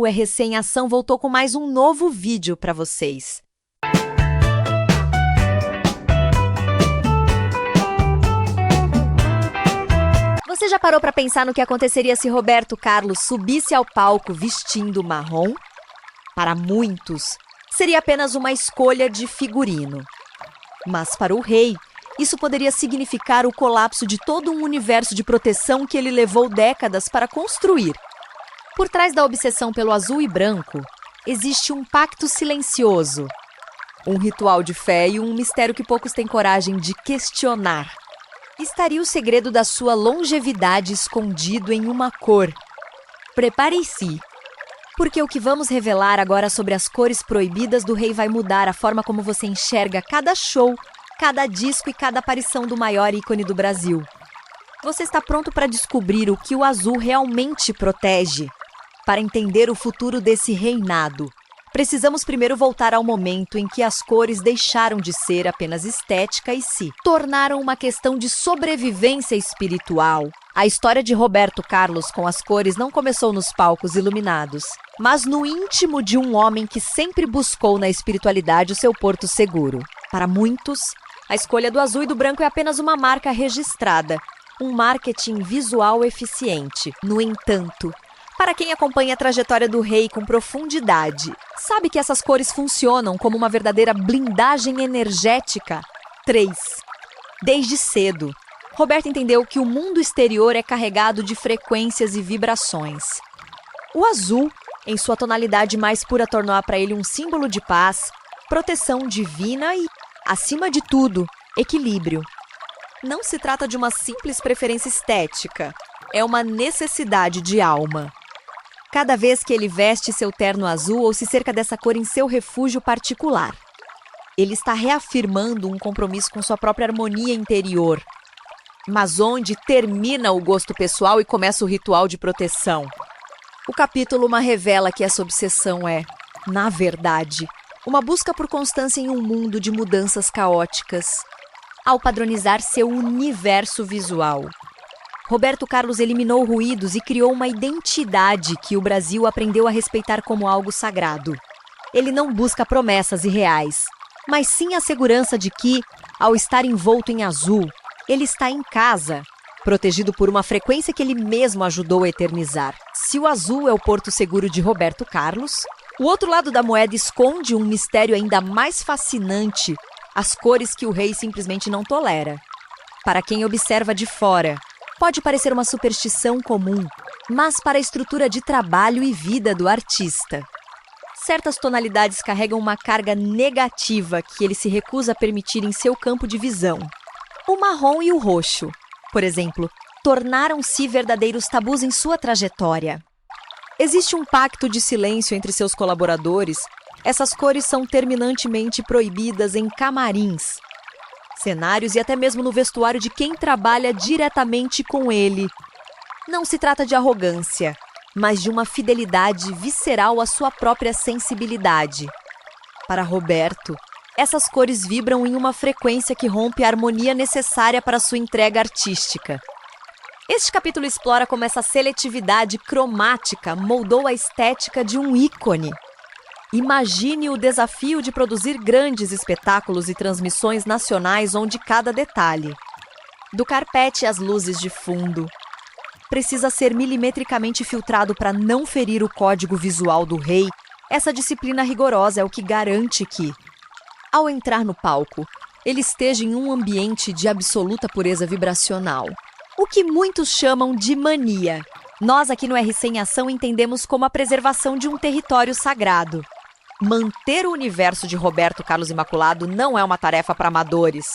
O RC em Ação voltou com mais um novo vídeo para vocês. Você já parou para pensar no que aconteceria se Roberto Carlos subisse ao palco vestindo marrom? Para muitos, seria apenas uma escolha de figurino. Mas para o rei, isso poderia significar o colapso de todo um universo de proteção que ele levou décadas para construir. Por trás da obsessão pelo azul e branco, existe um pacto silencioso, um ritual de fé e um mistério que poucos têm coragem de questionar. Estaria o segredo da sua longevidade escondido em uma cor? Prepare-se, porque o que vamos revelar agora sobre as cores proibidas do rei vai mudar a forma como você enxerga cada show, cada disco e cada aparição do maior ícone do Brasil. Você está pronto para descobrir o que o azul realmente protege? Para entender o futuro desse reinado, precisamos primeiro voltar ao momento em que as cores deixaram de ser apenas estética e se tornaram uma questão de sobrevivência espiritual. A história de Roberto Carlos com as cores não começou nos palcos iluminados, mas no íntimo de um homem que sempre buscou na espiritualidade o seu porto seguro. Para muitos, a escolha do azul e do branco é apenas uma marca registrada, um marketing visual eficiente. No entanto, para quem acompanha a trajetória do rei com profundidade, sabe que essas cores funcionam como uma verdadeira blindagem energética? 3. Desde cedo, Roberto entendeu que o mundo exterior é carregado de frequências e vibrações. O azul, em sua tonalidade mais pura, tornou para ele um símbolo de paz, proteção divina e, acima de tudo, equilíbrio. Não se trata de uma simples preferência estética, é uma necessidade de alma. Cada vez que ele veste seu terno azul ou se cerca dessa cor em seu refúgio particular, ele está reafirmando um compromisso com sua própria harmonia interior. Mas onde termina o gosto pessoal e começa o ritual de proteção? O capítulo 1 revela que essa obsessão é, na verdade, uma busca por constância em um mundo de mudanças caóticas, ao padronizar seu universo visual. Roberto Carlos eliminou ruídos e criou uma identidade que o Brasil aprendeu a respeitar como algo sagrado. Ele não busca promessas irreais, mas sim a segurança de que, ao estar envolto em azul, ele está em casa, protegido por uma frequência que ele mesmo ajudou a eternizar. Se o azul é o porto seguro de Roberto Carlos, o outro lado da moeda esconde um mistério ainda mais fascinante, as cores que o rei simplesmente não tolera. Para quem observa de fora, pode parecer uma superstição comum, mas para a estrutura de trabalho e vida do artista, certas tonalidades carregam uma carga negativa que ele se recusa a permitir em seu campo de visão. O marrom e o roxo, por exemplo, tornaram-se verdadeiros tabus em sua trajetória. Existe um pacto de silêncio entre seus colaboradores. Essas cores são terminantemente proibidas em camarins, cenários e até mesmo no vestuário de quem trabalha diretamente com ele. Não se trata de arrogância, mas de uma fidelidade visceral à sua própria sensibilidade. Para Roberto, essas cores vibram em uma frequência que rompe a harmonia necessária para sua entrega artística. Este capítulo explora como essa seletividade cromática moldou a estética de um ícone. Imagine o desafio de produzir grandes espetáculos e transmissões nacionais onde cada detalhe, do carpete às luzes de fundo, precisa ser milimetricamente filtrado para não ferir o código visual do rei. Essa disciplina rigorosa é o que garante que, ao entrar no palco, ele esteja em um ambiente de absoluta pureza vibracional, o que muitos chamam de mania. Nós aqui no RC em Ação entendemos como a preservação de um território sagrado. Manter o universo de Roberto Carlos Imaculado não é uma tarefa para amadores.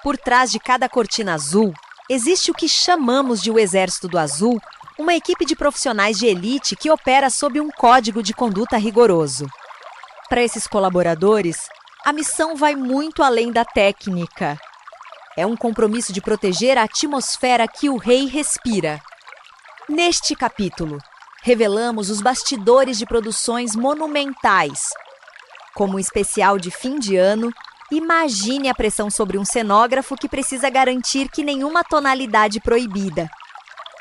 Por trás de cada cortina azul, existe o que chamamos de o Exército do Azul, uma equipe de profissionais de elite que opera sob um código de conduta rigoroso. Para esses colaboradores, a missão vai muito além da técnica. É um compromisso de proteger a atmosfera que o rei respira. Neste capítulo, revelamos os bastidores de produções monumentais. Como um especial de fim de ano, imagine a pressão sobre um cenógrafo que precisa garantir que nenhuma tonalidade proibida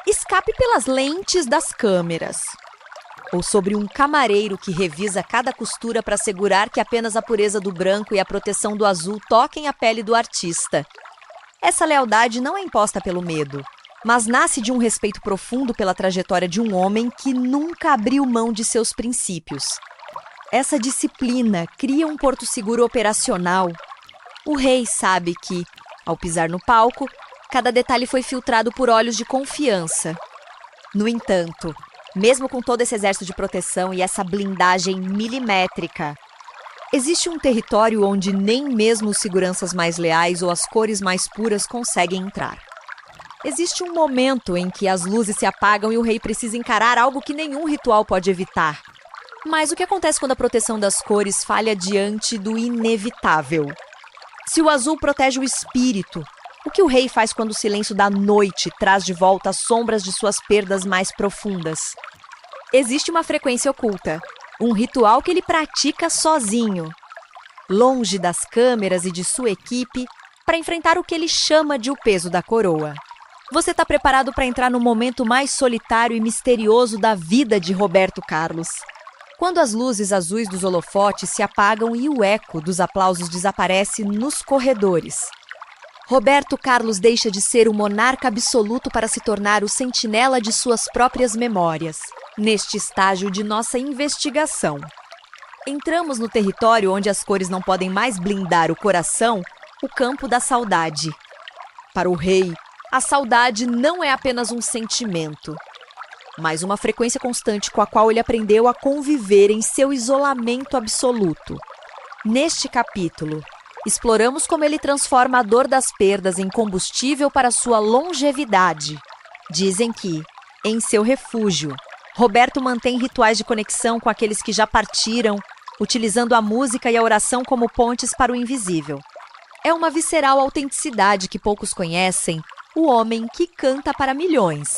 escape pelas lentes das câmeras. ou sobre um camareiro que revisa cada costura para assegurar que apenas a pureza do branco e a proteção do azul toquem a pele do artista. Essa lealdade não é imposta pelo medo, mas nasce de um respeito profundo pela trajetória de um homem que nunca abriu mão de seus princípios. Essa disciplina cria um porto seguro operacional. O rei sabe que, ao pisar no palco, cada detalhe foi filtrado por olhos de confiança. No entanto, mesmo com todo esse exército de proteção e essa blindagem milimétrica, existe um território onde nem mesmo os seguranças mais leais ou as cores mais puras conseguem entrar. Existe um momento em que as luzes se apagam e o rei precisa encarar algo que nenhum ritual pode evitar. Mas o que acontece quando a proteção das cores falha diante do inevitável? Se o azul protege o espírito, o que o rei faz quando o silêncio da noite traz de volta as sombras de suas perdas mais profundas? Existe uma frequência oculta, um ritual que ele pratica sozinho, longe das câmeras e de sua equipe, para enfrentar o que ele chama de o peso da coroa. Você está preparado para entrar no momento mais solitário e misterioso da vida de Roberto Carlos? Quando as luzes azuis dos holofotes se apagam e o eco dos aplausos desaparece nos corredores. Roberto Carlos deixa de ser o monarca absoluto para se tornar o sentinela de suas próprias memórias, neste estágio de nossa investigação. Entramos no território onde as cores não podem mais blindar o coração, o campo da saudade. Para o rei, a saudade não é apenas um sentimento, mas uma frequência constante com a qual ele aprendeu a conviver em seu isolamento absoluto. Neste capítulo, exploramos como ele transforma a dor das perdas em combustível para sua longevidade. Dizem que, em seu refúgio, Roberto mantém rituais de conexão com aqueles que já partiram, utilizando a música e a oração como pontes para o invisível. É uma visceral autenticidade que poucos conhecem, o homem que canta para milhões,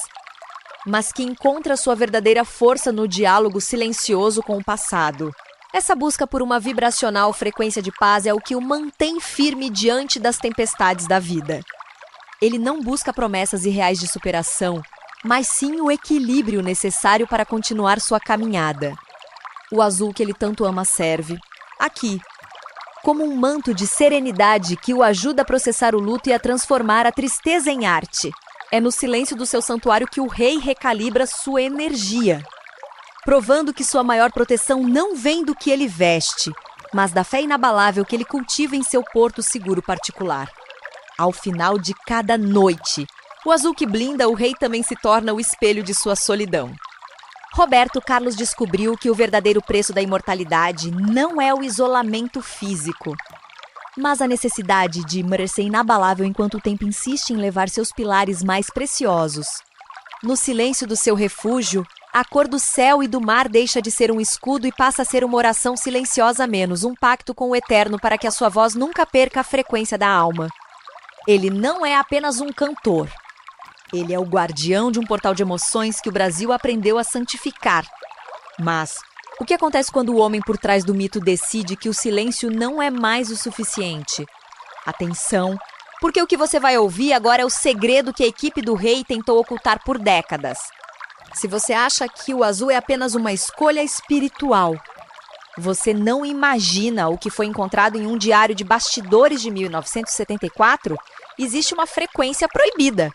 mas que encontra sua verdadeira força no diálogo silencioso com o passado. Essa busca por uma vibracional frequência de paz é o que o mantém firme diante das tempestades da vida. Ele não busca promessas irreais de superação, mas sim o equilíbrio necessário para continuar sua caminhada. O azul que ele tanto ama serve, aqui, como um manto de serenidade que o ajuda a processar o luto e a transformar a tristeza em arte. É no silêncio do seu santuário que o rei recalibra sua energia, provando que sua maior proteção não vem do que ele veste, mas da fé inabalável que ele cultiva em seu porto seguro particular. Ao final de cada noite, o azul que blinda o rei também se torna o espelho de sua solidão. Roberto Carlos descobriu que o verdadeiro preço da imortalidade não é o isolamento físico, mas a necessidade de merecer inabalável enquanto o tempo insiste em levar seus pilares mais preciosos. No silêncio do seu refúgio, a cor do céu e do mar deixa de ser um escudo e passa a ser uma oração silenciosa menos, um pacto com o eterno para que a sua voz nunca perca a frequência da alma. Ele não é apenas um cantor. Ele é o guardião de um portal de emoções que o Brasil aprendeu a santificar. Mas o que acontece quando o homem por trás do mito decide que o silêncio não é mais o suficiente? Atenção, porque o que você vai ouvir agora é o segredo que a equipe do rei tentou ocultar por décadas. Se você acha que o azul é apenas uma escolha espiritual, você não imagina o que foi encontrado em um diário de bastidores de 1974? Existe uma frequência proibida.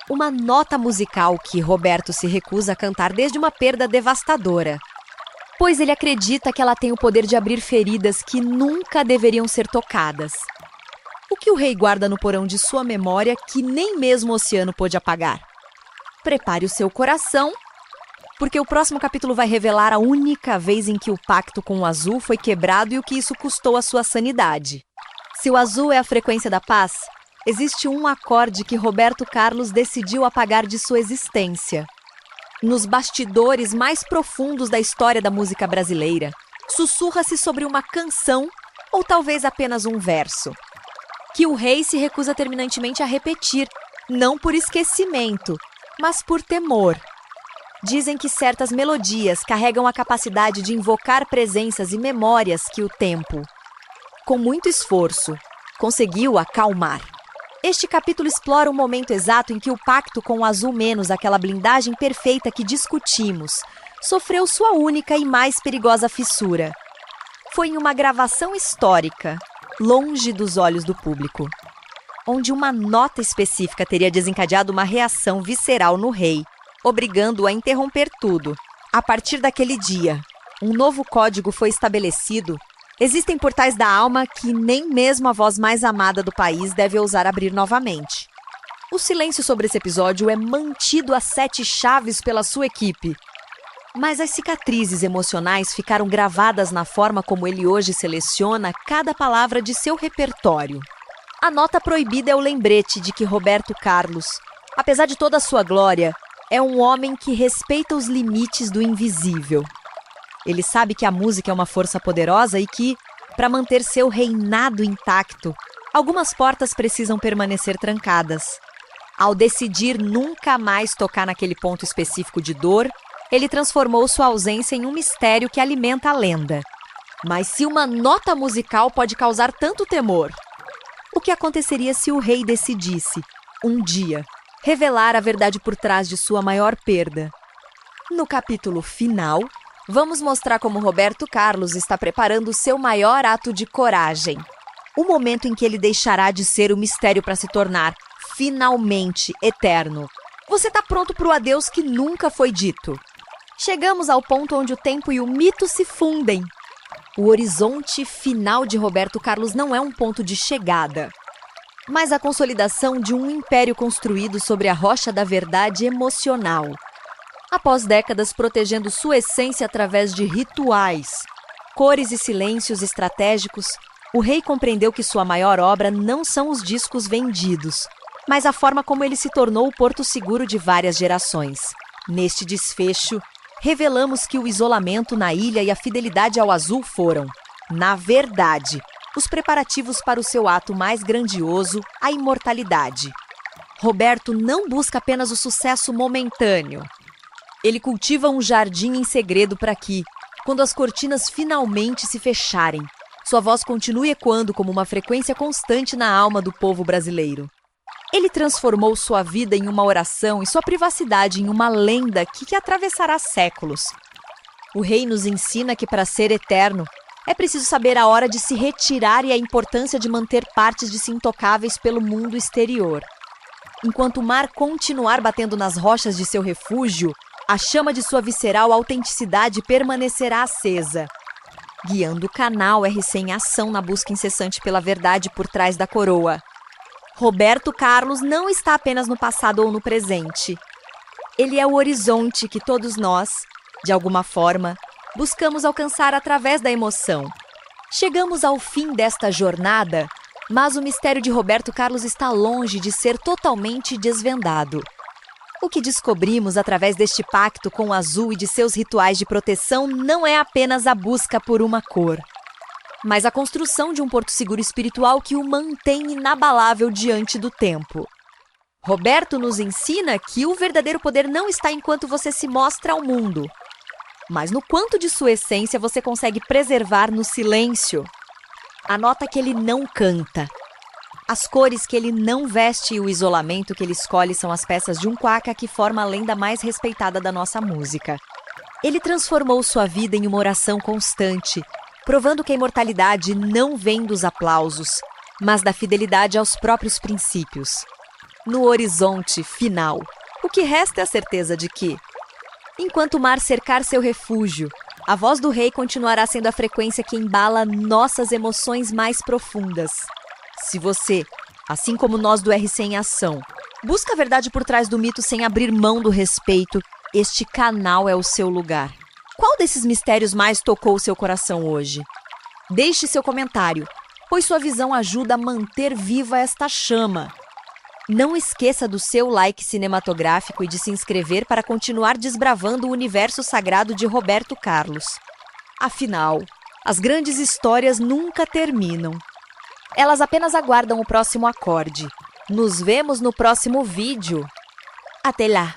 Uma nota musical que Roberto se recusa a cantar desde uma perda devastadora, pois ele acredita que ela tem o poder de abrir feridas que nunca deveriam ser tocadas. O que o rei guarda no porão de sua memória que nem mesmo o oceano pôde apagar? Prepare o seu coração, porque o próximo capítulo vai revelar a única vez em que o pacto com o azul foi quebrado e o que isso custou à sua sanidade. Se o azul é a frequência da paz, existe um acorde que Roberto Carlos decidiu apagar de sua existência. Nos bastidores mais profundos da história da música brasileira, sussurra-se sobre uma canção ou talvez apenas um verso, que o rei se recusa terminantemente a repetir, não por esquecimento, mas por temor. Dizem que certas melodias carregam a capacidade de invocar presenças e memórias que o tempo, com muito esforço, conseguiu acalmar. Este capítulo explora o momento exato em que o pacto com o azul menos aquela blindagem perfeita que discutimos, sofreu sua única e mais perigosa fissura. Foi em uma gravação histórica, longe dos olhos do público, onde uma nota específica teria desencadeado uma reação visceral no rei, obrigando-o a interromper tudo. A partir daquele dia, um novo código foi estabelecido. Existem portais da alma que nem mesmo a voz mais amada do país deve ousar abrir novamente. O silêncio sobre esse episódio é mantido a 7 chaves pela sua equipe. Mas as cicatrizes emocionais ficaram gravadas na forma como ele hoje seleciona cada palavra de seu repertório. A nota proibida é o lembrete de que Roberto Carlos, apesar de toda a sua glória, é um homem que respeita os limites do invisível. Ele sabe que a música é uma força poderosa e que, para manter seu reinado intacto, algumas portas precisam permanecer trancadas. Ao decidir nunca mais tocar naquele ponto específico de dor, ele transformou sua ausência em um mistério que alimenta a lenda. Mas se uma nota musical pode causar tanto temor, o que aconteceria se o rei decidisse, um dia, revelar a verdade por trás de sua maior perda? No capítulo final, vamos mostrar como Roberto Carlos está preparando seu maior ato de coragem. O momento em que ele deixará de ser o mistério para se tornar, finalmente, eterno. Você está pronto para o adeus que nunca foi dito. Chegamos ao ponto onde o tempo e o mito se fundem. O horizonte final de Roberto Carlos não é um ponto de chegada, mas a consolidação de um império construído sobre a rocha da verdade emocional. Após décadas protegendo sua essência através de rituais, cores e silêncios estratégicos, o rei compreendeu que sua maior obra não são os discos vendidos, mas a forma como ele se tornou o porto seguro de várias gerações. Neste desfecho, revelamos que o isolamento na ilha e a fidelidade ao azul foram, na verdade, os preparativos para o seu ato mais grandioso, a imortalidade. Roberto não busca apenas o sucesso momentâneo. Ele cultiva um jardim em segredo para que, quando as cortinas finalmente se fecharem, sua voz continue ecoando como uma frequência constante na alma do povo brasileiro. Ele transformou sua vida em uma oração e sua privacidade em uma lenda que atravessará séculos. O rei nos ensina que para ser eterno, é preciso saber a hora de se retirar e a importância de manter partes de si intocáveis pelo mundo exterior. Enquanto o mar continuar batendo nas rochas de seu refúgio, a chama de sua visceral autenticidade permanecerá acesa, guiando o canal RC em ação na busca incessante pela verdade por trás da coroa. Roberto Carlos não está apenas no passado ou no presente. Ele é o horizonte que todos nós, de alguma forma, buscamos alcançar através da emoção. Chegamos ao fim desta jornada, mas o mistério de Roberto Carlos está longe de ser totalmente desvendado. O que descobrimos através deste pacto com o azul e de seus rituais de proteção não é apenas a busca por uma cor, mas a construção de um porto seguro espiritual que o mantém inabalável diante do tempo. Roberto nos ensina que o verdadeiro poder não está enquanto você se mostra ao mundo, mas no quanto de sua essência você consegue preservar no silêncio. A nota que ele não canta, as cores que ele não veste e o isolamento que ele escolhe são as peças de um quaca que forma a lenda mais respeitada da nossa música. Ele transformou sua vida em uma oração constante, provando que a imortalidade não vem dos aplausos, mas da fidelidade aos próprios princípios. No horizonte final, o que resta é a certeza de que, enquanto o mar cercar seu refúgio, a voz do rei continuará sendo a frequência que embala nossas emoções mais profundas. Se você, assim como nós do RC em Ação, busca a verdade por trás do mito sem abrir mão do respeito, este canal é o seu lugar. Qual desses mistérios mais tocou o seu coração hoje? Deixe seu comentário, pois sua visão ajuda a manter viva esta chama. Não esqueça do seu like cinematográfico e de se inscrever para continuar desbravando o universo sagrado de Roberto Carlos. Afinal, as grandes histórias nunca terminam. Elas apenas aguardam o próximo acorde. Nos vemos no próximo vídeo. Até lá!